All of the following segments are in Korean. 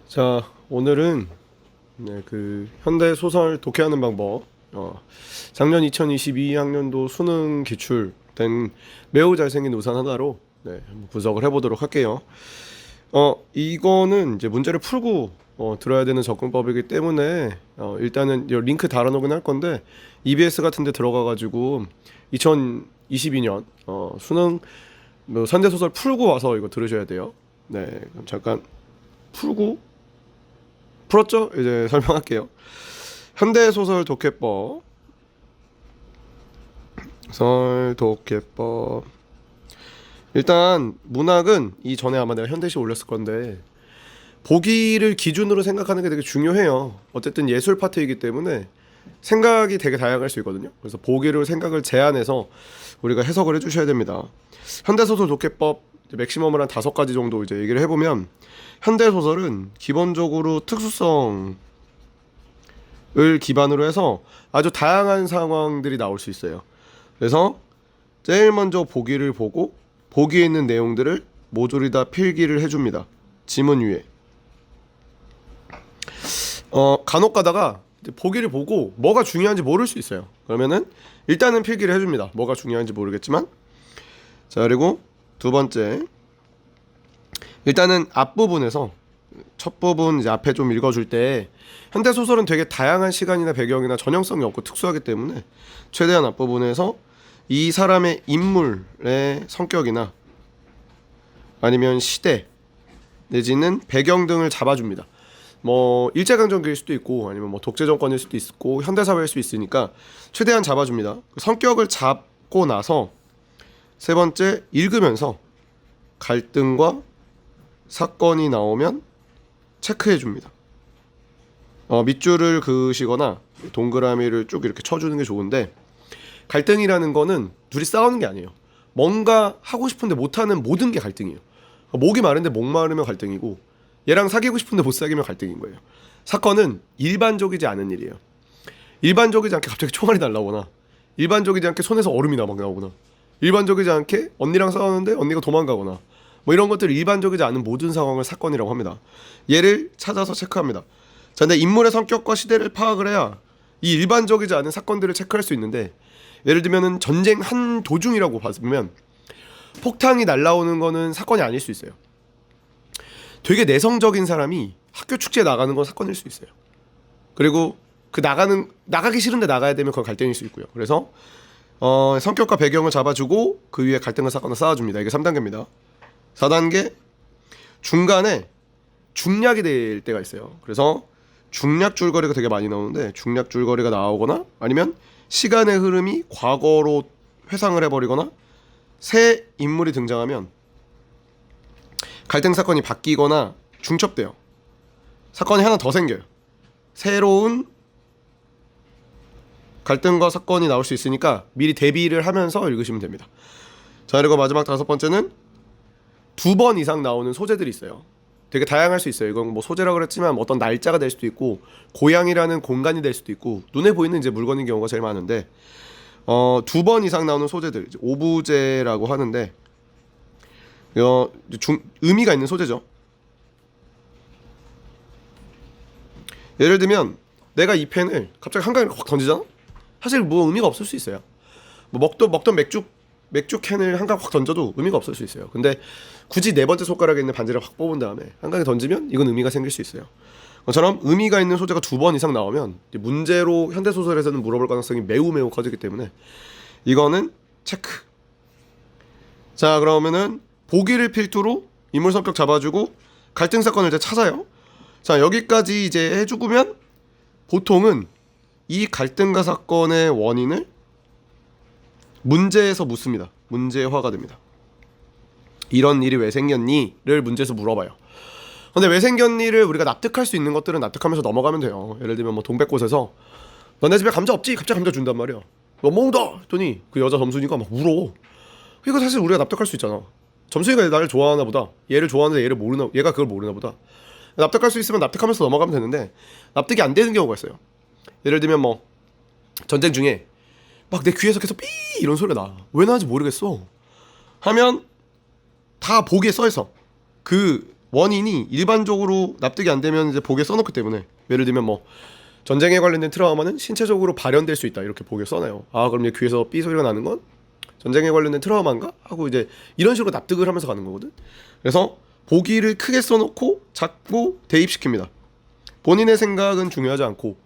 자, 오늘은 그 현대 소설 독해하는 방법, 작년 2022학년도 수능 기출된 매우 잘생긴 우산 하나로 한번 분석을 해보도록 할게요. 이거는 이제 문제를 풀고 들어야 되는 접근법이기 때문에 일단은 이 링크 달아놓긴 할 건데 EBS 같은 데 들어가가지고 2022년 수능 뭐 현대 소설 풀고 와서 이거 들으셔야 돼요. 네, 그럼 잠깐 풀었죠? 이제 설명할게요. 현대소설 독해법. 일단 문학은 이전에 아마 내가 현대시 올렸을 건데 보기를 기준으로 생각하는 게 되게 중요해요. 어쨌든 예술 파트이기 때문에 생각이 되게 다양할 수 있거든요. 그래서 보기를 생각을 제한해서 우리가 해석을 해주셔야 됩니다. 현대소설 독해법 맥시멈을 한 5가지 정도 이제 얘기를 해보면, 현대소설은 기본적으로 특수성을 기반으로 해서 아주 다양한 상황들이 나올 수 있어요. 그래서 제일 먼저 보기를 보고 보기에 있는 내용들을 모조리 다 필기를 해줍니다. 지문 위에. 간혹 가다가 보기를 보고 뭐가 중요한지 모를 수 있어요. 그러면은 일단은 필기를 해줍니다. 뭐가 중요한지 모르겠지만. 자, 그리고 두 번째, 일단은 앞부분에서 첫 부분 이제 앞에 좀 읽어줄 때 현대 소설은 되게 다양한 시간이나 배경이나 전형성이 없고 특수하기 때문에 최대한 앞부분에서 이 사람의 인물의 성격이나 아니면 시대 내지는 배경 등을 잡아줍니다. 뭐 일제강점기일 수도 있고 아니면 뭐 독재정권일 수도 있고 현대사회일 수 있으니까 최대한 잡아줍니다. 성격을 잡고 나서 세 번째, 읽으면서 갈등과 사건이 나오면 체크해 줍니다. 밑줄을 그으시거나 동그라미를 쭉 이렇게 쳐주는 게 좋은데, 갈등이라는 거는 둘이 싸우는 게 아니에요. 뭔가 하고 싶은데 못하는 모든 게 갈등이에요. 목이 마른데 목 마르면 갈등이고, 얘랑 사귀고 싶은데 못 사귀면 갈등인 거예요. 사건은 일반적이지 않은 일이에요. 일반적이지 않게 갑자기 총알이 날라오거나, 일반적이지 않게 손에서 얼음이 막 나오거나, 일반적이지 않게 언니랑 싸우는데 언니가 도망가거나, 뭐 이런 것들을 일반적이지 않은 모든 상황을 사건이라고 합니다. 얘를 찾아서 체크합니다. 자, 근데 인물의 성격과 시대를 파악을 해야 이 일반적이지 않은 사건들을 체크할 수 있는데, 예를 들면은 전쟁 한 도중이라고 봤으면 폭탄이 날라오는 거는 사건이 아닐 수 있어요. 되게 내성적인 사람이 학교 축제에 나가는 건 사건일 수 있어요. 그리고 나가기 싫은데 나가야 되면 그건 갈등일 수 있고요. 그래서 성격과 배경을 잡아주고 그 위에 갈등과 사건을 쌓아줍니다. 이게 3단계입니다. 4단계, 중간에 중략이 될 때가 있어요. 그래서 중략 줄거리가 되게 많이 나오는데, 중략 줄거리가 나오거나 아니면 시간의 흐름이 과거로 회상을 해버리거나 새 인물이 등장하면 갈등 사건이 바뀌거나 중첩돼요. 사건이 하나 더 생겨요. 새로운 갈등과 사건이 나올 수 있으니까 미리 대비를 하면서 읽으시면 됩니다. 자, 그리고 마지막 5번째는 2번 이상 나오는 소재들이 있어요. 되게 다양할 수 있어요. 이건 뭐 소재라고 그랬지만 어떤 날짜가 될 수도 있고 고향이라는 공간이 될 수도 있고 눈에 보이는 이제 물건인 경우가 제일 많은데, 2번 이상 나오는 소재들, 이제 오부제라고 하는데, 의미가 있는 소재죠. 예를 들면 내가 이 펜을 갑자기 한강에 확 던지잖아? 사실 뭐 의미가 없을 수 있어요. 뭐 먹던 맥주 캔을 한강 확 던져도 의미가 없을 수 있어요. 근데 굳이 네 번째 손가락에 있는 반지를 확 뽑은 다음에 한강에 던지면 이건 의미가 생길 수 있어요. 그처럼 의미가 있는 소재가 2번 이상 나오면 문제로 현대소설에서는 물어볼 가능성이 매우 커지기 때문에 이거는 체크. 자, 그러면은 보기를 필두로 인물 성격 잡아주고 갈등 사건을 이제 찾아요. 자, 여기까지 이제 해주면 보통은 이 갈등과 사건의 원인을 문제에서 묻습니다. 문제화가 됩니다. 이런 일이 왜 생겼니?를 문제에서 물어봐요. 근데 왜 생겼니를 우리가 납득할 수 있는 것들은 납득하면서 넘어가면 돼요. 예를 들면 뭐 동백꽃에서 너네 집에 감자 없지? 갑자기 감자 준단 말이야. 너 먹는다! 했더니 그 여자 점순이가 막 울어. 이거 사실 우리가 납득할 수 있잖아. 점순이가 나를 좋아하나 보다. 얘를 좋아하는데 얘가 그걸 모르나 보다. 납득할 수 있으면 납득하면서 넘어가면 되는데, 납득이 안 되는 경우가 있어요. 예를 들면 뭐 전쟁 중에 막 내 귀에서 계속 삐 이런 소리가 나. 왜 나는지 모르겠어 하면 다 보기에 써있어. 그 원인이 일반적으로 납득이 안 되면 이제 보기에 써놓기 때문에, 예를 들면 뭐 전쟁에 관련된 트라우마는 신체적으로 발현될 수 있다 이렇게 보기에 써놔요. 아 그럼 이제 귀에서 삐 소리가 나는 건 전쟁에 관련된 트라우마인가 하고 이제 이런 식으로 납득을 하면서 가는 거거든. 그래서 보기를 크게 써놓고 작고 대입시킵니다. 본인의 생각은 중요하지 않고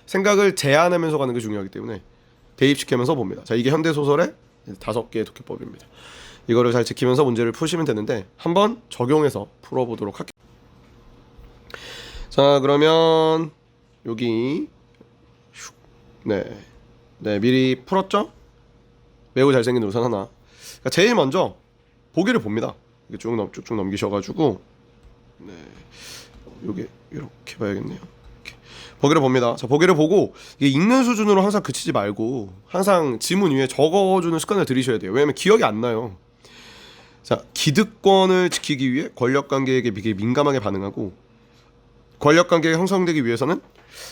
생각을 제한하면서 가는 게 중요하기 때문에 대입시키면서 봅니다. 자, 이게 현대소설의 5개의 독해법입니다. 이거를 잘 지키면서 문제를 푸시면 되는데 한번 적용해서 풀어보도록 할게요. 자, 그러면 여기 네, 미리 풀었죠? 매우 잘생긴 우산 하나. 그러니까 제일 먼저 보기를 봅니다. 이게 쭉쭉 넘기셔가지고 네, 요게 이렇게 봐야겠네요. 이렇게. 보기를 봅니다. 자, 보기를 보고 이게 읽는 수준으로 항상 그치지 말고 항상 지문 위에 적어주는 습관을 들이셔야 돼요. 왜냐면 기억이 안 나요. 자, 기득권을 지키기 위해 권력관계에게 민감하게 반응하고 권력관계가 형성되기 위해서는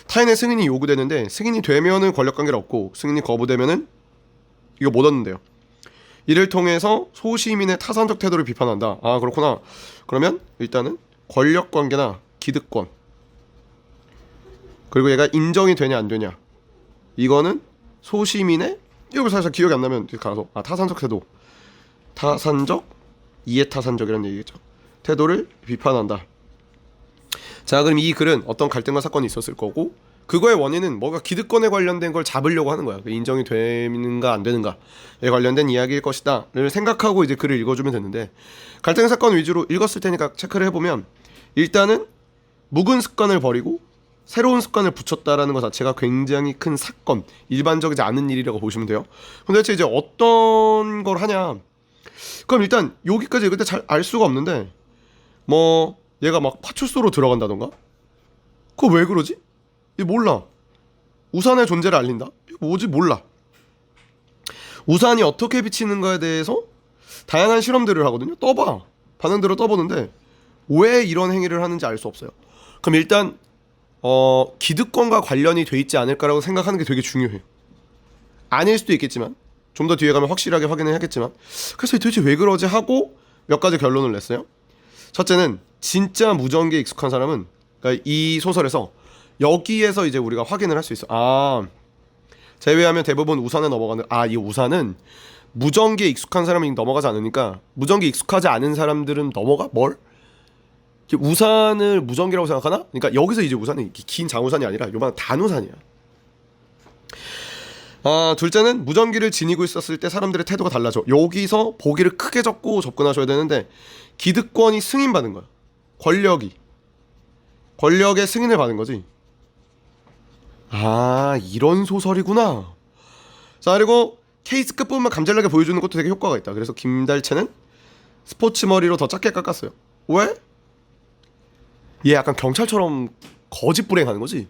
타인의 승인이 요구되는데 승인이 되면은 권력관계를 얻고 승인이 거부되면은 이거 못 얻는데요. 이를 통해서 소시민의 타산적 태도를 비판한다. 아 그렇구나. 그러면 일단은 권력관계나 기득권 그리고 얘가 인정이 되냐 안 되냐 이거는 소시민의 이거 사실 기억이 안 나면 가서 타산적 태도 타산적 이해타산적이라는 얘기겠죠. 태도를 비판한다. 자 그럼 이 글은 어떤 갈등과 사건이 있었을 거고 그거의 원인은 뭔가 기득권에 관련된 걸 잡으려고 하는 거야. 인정이 되는가 안 되는가에 관련된 이야기일 것이다 를 생각하고 이제 글을 읽어주면 되는데 갈등 사건 위주로 읽었을 테니까 체크를 해보면 일단은 묵은 습관을 버리고 새로운 습관을 붙였다라는 것 자체가 굉장히 큰 사건, 일반적이지 않은 일이라고 보시면 돼요. 근데 대체 이제 어떤 걸 하냐, 그럼 일단 여기까지 읽을 때 잘 알 수가 없는데 뭐 얘가 막 파출소로 들어간다던가 그거 왜 그러지? 이거 몰라. 우산의 존재를 알린다? 이거 뭐지? 몰라. 우산이 어떻게 비치는가에 대해서 다양한 실험들을 하거든요. 떠봐. 반응들을 떠보는데 왜 이런 행위를 하는지 알 수 없어요. 그럼 일단 기득권과 관련이 돼 있지 않을까라고 생각하는 게 되게 중요해요. 아닐 수도 있겠지만 좀 더 뒤에 가면 확실하게 확인을 하겠지만 그래서 도대체 왜 그러지 하고 몇 가지 결론을 냈어요. 첫째는 진짜 무전기에 익숙한 사람은 그러니까 이 소설에서 여기에서 이제 우리가 확인을 할 수 있어. 제외하면 대부분 우산에 넘어가는 이 우산은 무전기에 익숙한 사람이 넘어가지 않으니까 무전기에 익숙하지 않은 사람들은 넘어가? 뭘? 우산을 무전기라고 생각하나? 그러니까 여기서 이제 우산이 긴 장우산이 아니라 요만 단우산이야. 둘째는 무전기를 지니고 있었을 때 사람들의 태도가 달라져. 여기서 보기를 크게 적고 접근하셔야 되는데 기득권이 승인받은 거야. 권력의 승인을 받은 거지. 이런 소설이구나. 자 그리고 케이스 끝부분만 감잘나게 보여주는 것도 되게 효과가 있다. 그래서 김달채는 스포츠 머리로 더 작게 깎았어요. 왜? 얘 약간 경찰처럼 거짓 불행하는 거지.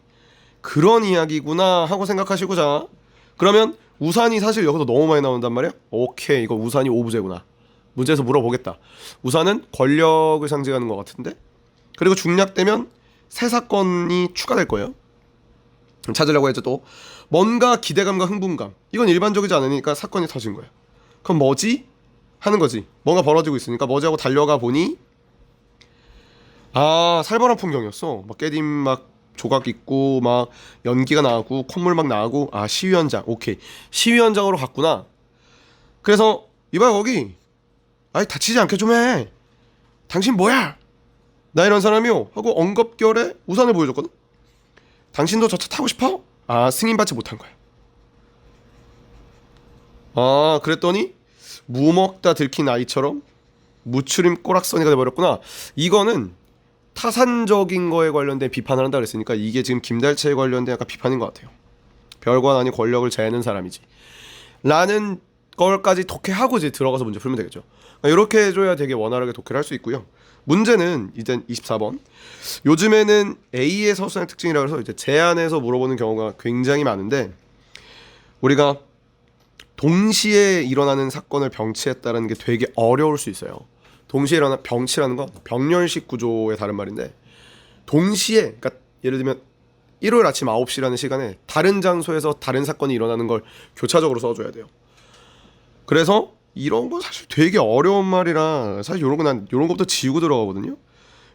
그런 이야기구나 하고 생각하시고 자 그러면 우산이 사실 여기서 너무 많이 나온단 말이야. 오케이 이거 우산이 오브제구나. 문제에서 물어보겠다. 우산은 권력을 상징하는 것 같은데 그리고 중략되면 새 사건이 추가될 거예요. 찾으려고 했죠. 또 뭔가 기대감과 흥분감 이건 일반적이지 않으니까 사건이 터진 거야. 그럼 뭐지? 하는 거지. 뭔가 벌어지고 있으니까 뭐지 하고 달려가 보니 살벌한 풍경이었어. 막 깨짐 막 조각 있고 막 연기가 나고 콧물 막 나고 시위 현장. 오케이 시위 현장으로 갔구나. 그래서 이봐 거기 다치지 않게 좀 해. 당신 뭐야? 나 이런 사람이요 하고 엉겁결에 우산을 보여줬거든. 당신도 저 차 타고 싶어? 승인받지 못한 거야. 그랬더니 무 먹다 들킨 아이처럼 무추림 꼬락서니가 돼버렸구나. 이거는 타산적인 거에 관련된 비판을 한다 그랬으니까 이게 지금 김달채에 관련된 약간 비판인 것 같아요. 별관 아닌 권력을 재는 사람이지 라는 걸까지 독해하고 이제 들어가서 문제 풀면 되겠죠. 이렇게 해줘야 되게 원활하게 독해를 할 수 있고요. 문제는 이제 24번. 요즘에는 A의 서술형 특징이라고 해서 이제 제안해서 물어보는 경우가 굉장히 많은데 우리가 동시에 일어나는 사건을 병치했다는 게 되게 어려울 수 있어요. 동시에 일어나 병치라는 건 병렬식 구조의 다른 말인데 동시에 그러니까 예를 들면 일요일 아침 9시라는 시간에 다른 장소에서 다른 사건이 일어나는 걸 교차적으로 써줘야 돼요. 그래서 이런 건 사실 되게 어려운 말이라 사실 이런 것부터 지우고 들어가거든요.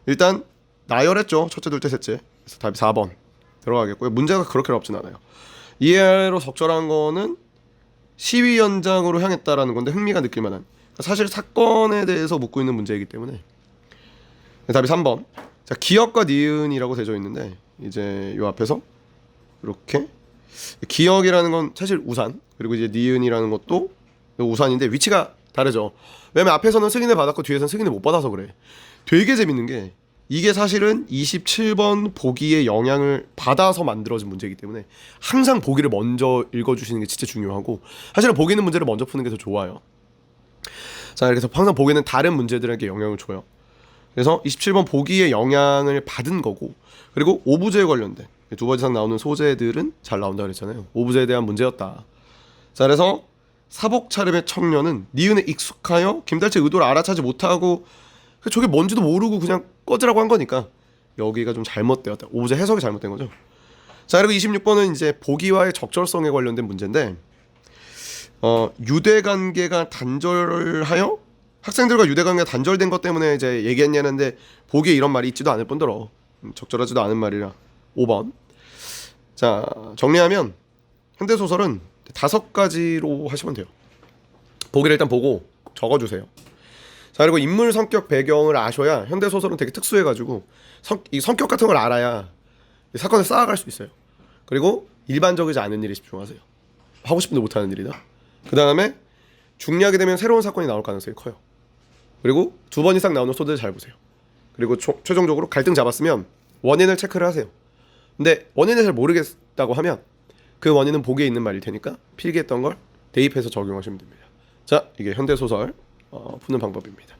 일단 나열했죠. 첫째, 둘째, 셋째. 그래서 답이 4번 들어가겠고요. 문제가 그렇게 어렵진 않아요. 이해로 적절한 거는 시위 현장으로 향했다라는 건데 흥미가 느낄 만한, 사실 사건에 대해서 묻고 있는 문제이기 때문에 답이 3번. 자, 기억과 니은이라고 되어 있는데 이제 요 앞에서 이렇게 기억이라는 건 사실 우산, 그리고 이제 니은이라는 것도 우산인데 위치가 다르죠. 왜냐면 앞에서는 승인을 받았고 뒤에서는 승인을 못 받아서 그래. 되게 재밌는 게 이게 사실은 27번 보기의 영향을 받아서 만들어진 문제이기 때문에 항상 보기를 먼저 읽어주시는 게 진짜 중요하고, 사실은 보기 있는 문제를 먼저 푸는 게 더 좋아요. 자, 그래서 항상 보기는 다른 문제들에게 영향을 줘요. 그래서 27번 보기의 영향을 받은 거고, 그리고 오부제에 관련된 두 번 이상 나오는 소재들은 잘 나온다 그랬잖아요. 오부제에 대한 문제였다. 자, 그래서 사복 차림의 청년은 니은에 익숙하여 김달채 의도를 알아차지 못하고 저게 뭔지도 모르고 그냥 꺼지라고 한 거니까 여기가 좀 잘못되었다. 오부제 해석이 잘못된 거죠. 자, 그리고 26번은 이제 보기와의 적절성에 관련된 문제인데 유대관계가 단절하여 학생들과 유대관계가 단절된 것 때문에 이제 얘기했냐는데 보기에 이런 말이 있지도 않을 뿐더러 적절하지도 않은 말이라 5번. 자, 정리하면 현대소설은 5가지로 하시면 돼요. 보기를 일단 보고 적어주세요. 자, 그리고 인물 성격 배경을 아셔야, 현대소설은 되게 특수해가지고 이 성격 같은 걸 알아야 사건을 쌓아갈 수 있어요. 그리고 일반적이지 않은 일에 집중하세요. 하고 싶은데 못하는 일이다. 그 다음에 중략이 되면 새로운 사건이 나올 가능성이 커요. 그리고 2번 이상 나오는 소재를 잘 보세요. 그리고 최종적으로 갈등 잡았으면 원인을 체크를 하세요. 근데 원인을 잘 모르겠다고 하면 그 원인은 보기에 있는 말일 테니까 필기했던 걸 대입해서 적용하시면 됩니다. 자, 이게 현대소설 푸는 방법입니다.